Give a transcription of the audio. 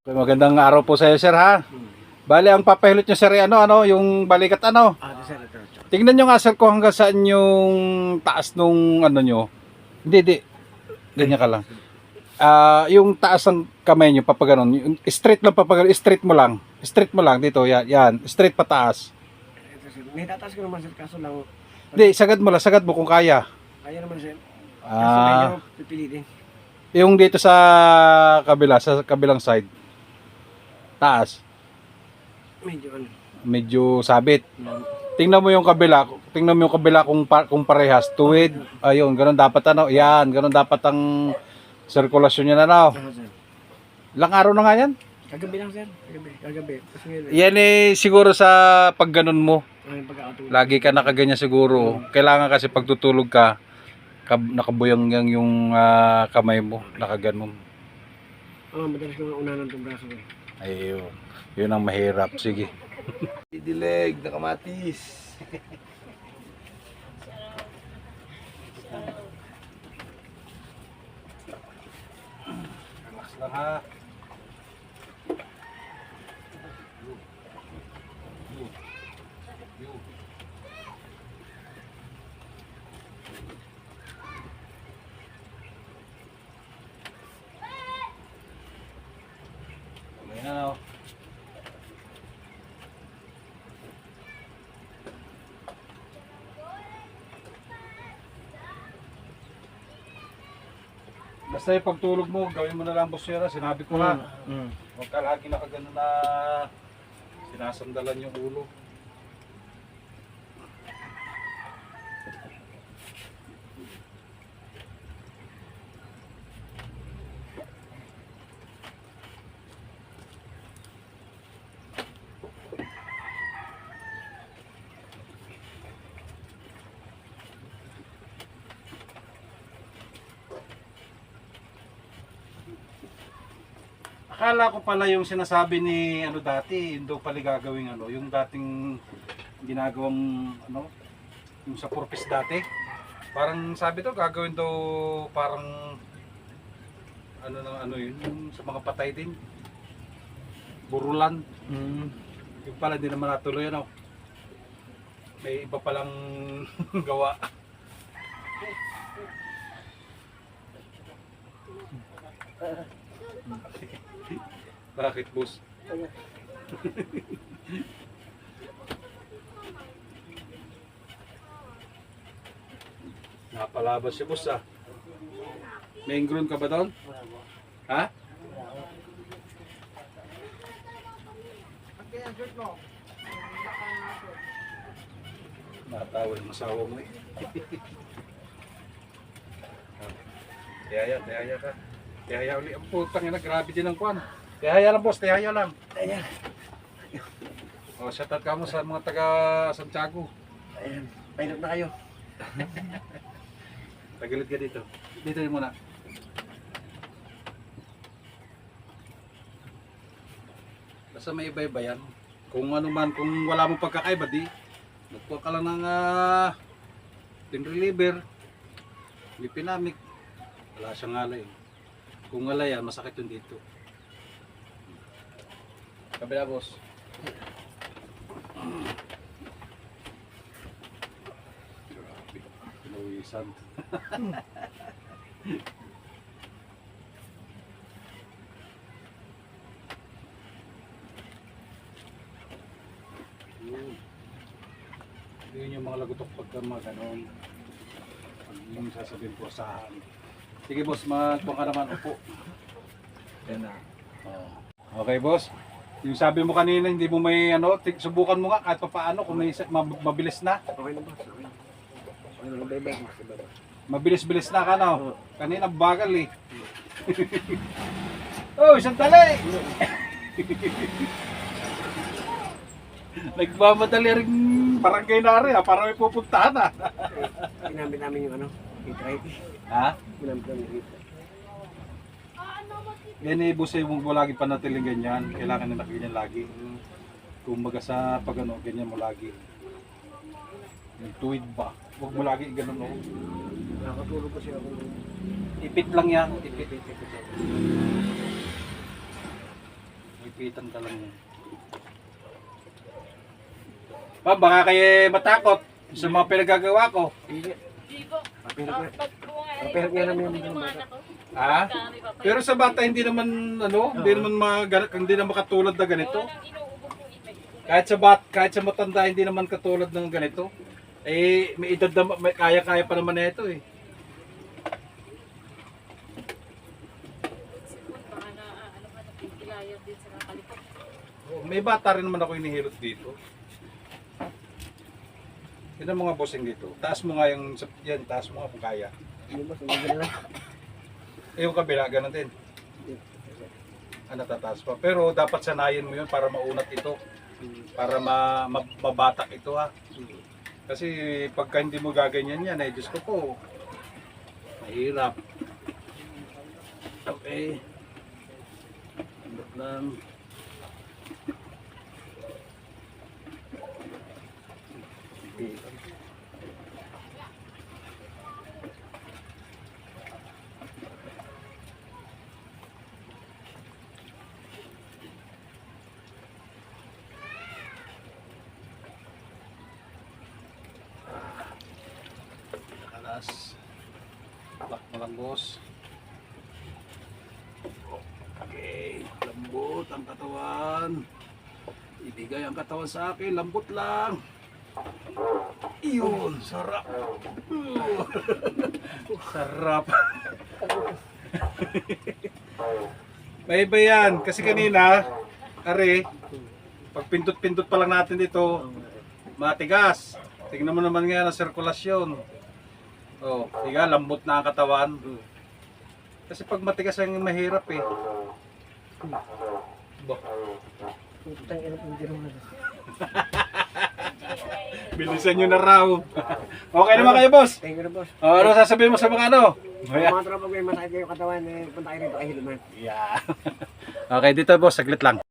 Magandang araw po sa iyo, sir, ha? Bali, ang papahilot nyo, sir, yung balikat, Sir, ito. Tingnan nyo nga, sir, kung hanggang saan yung taas nung, nyo. Hindi. Ganyan ka lang. Yung taas ng kamay nyo, papaganon. Yung straight lang, papaganon. Straight mo lang. Straight mo lang, dito, yan. Straight pataas. Ito, sir. May tataas ko naman, sir. Kaso lang, Hindi, sagad mo kung kaya. kaya naman, sir. Kaso medyo pipilitin. Yung dito sa kabila, sa kabilang side. Taas. Medyo sabit. Tingnan mo yung kabila kung parehas, tuwid. Ayun, ganun dapat Yan, ganun dapat ang sirkulasyon niya Sir. Ilang araw na nga yan? Kagabi lang, sir. Kagabi. Tapos ngayon, Yan siguro sa pag ganun mo. yung pagkakatulog. Lagi ka nakaganyan siguro. Kailangan kasi pag tutulog ka, nakabuyang yung kamay mo, nakaganon. Madalas ko nga unahan ng braso ko. Ayun. Yun ang mahirap. Sige. Didileg na kamatis. Relax lang, ha. Ayan, Basta yung pagtulog mo, gawin mo na lang, boss, sir. Sinabi ko nga. Huwag ka lagi nakagano na sinasandalan yung ulo. Akala ko pala yung sinasabi ni dati, hindi pala gagawing yung dating ginagawang yung sa purpose dati. Parang sabi to gagawin daw parang yun, yung sa mga patay din. Burulan. Yung pala hindi naman natuloy May iba palang gawa. Bakit, boss? Napalabas si boss, May ingrown ka ba doon? Ha? Natawa yung asawa mo, Tihaya ka. Tihaya ulit. Ang putang ina, grabe din ang kwan. Tihaya lang, boss. Tihaya lang. Ayan. Shoutout ka mo sa mga taga Santiago. Ayan. Painot na kayo. Tagilid ka dito. Dito yun muna. Basta may iba-iba yan. Kung kung wala mong pagkakaiba, magkuha ka lang ng pain reliever, lipinamic. Wala siyang alay. Kung wala yan, masakit yun dito. Kabila, boss. Pinawisan. Yun yung mga lagutok pagka mga ganon. Yung sasabihin ko saan. Sige, boss, magpuan ka naman. Upo. Yan na. Okay, boss. Yung sabi mo kanina, hindi mo may subukan mo nga kahit pa paano kung may mabilis na. Okay na, boss. Okay. Okay na, bye-bye. Mabilis-bilis na ka, Kanina bagal, Oh, isang tali! Nagmamadali rin barangay na rin, para may pupuntahan, Ginamit namin yung hit-right. Ha? Ginamit namin yung hit-right. Yan busay mo lagi panatiling ganyan. Kailangan na nakaganyan lagi. Kung maga sa ganyan mo lagi. Yung tuwid ba? Huwag mo lagi ganun, Nakatulog kasi ako. Ipit lang yan. Ipit. Ipitan ka lang yan. Pa, baka kayo matakot sa mga pinagagawa ko. Hindi. Di po. Papirat Pag bunga Papirat nga namin yung yung mga bata. anak ko. Ha? Kami papalit. Pero sa bata hindi naman hindi naman hindi naman katulad na ganito. Walang inuubo po ito. Kahit sa matanda hindi naman katulad ng ganito. Eh may edad na may kaya-kaya pa naman na ito eh. Baka na, ano ka, napikilayan din sa kakalipot. Oh, may bata rin naman ako hinihilot dito. Yan ang mga bossing dito. Taas mo nga yan, taas mo nga kung kaya. Hindi boss, hindi na lang. Eh yung kabila, ganun din. Natataas pa. Pero dapat sanayin mo yun para maunat ito. Para mabatak ito ha. Kasi pagka hindi mo gaganyan yan, Diyos ko po. Mahirap. Okay. Andot lang. Kalas. Lock mo lang, boss. Okay. Lambot ang katawan. Ibigay ang katawan sa akin. Lambot lang. Iyon. Sarap. Sarap. May iba yan. Kasi kanina, are, pag pindot-pindot pa lang natin dito, matigas. Tingnan mo naman nga ang sirkulasyon. Oh, tiga, lambot na ang katawan. Kasi pag matigas ang mahirap eh. Bah, Putang ina po, hindi naman. bilisan nyo na raw. Okay naman kayo, boss. Thank you na boss. Ano sasabihin mo sa mga ano? Mga tropa ko yung masakit kayo katawan, punta kayo rito kay Hilman. Yeah. Okay, dito boss, saglit lang.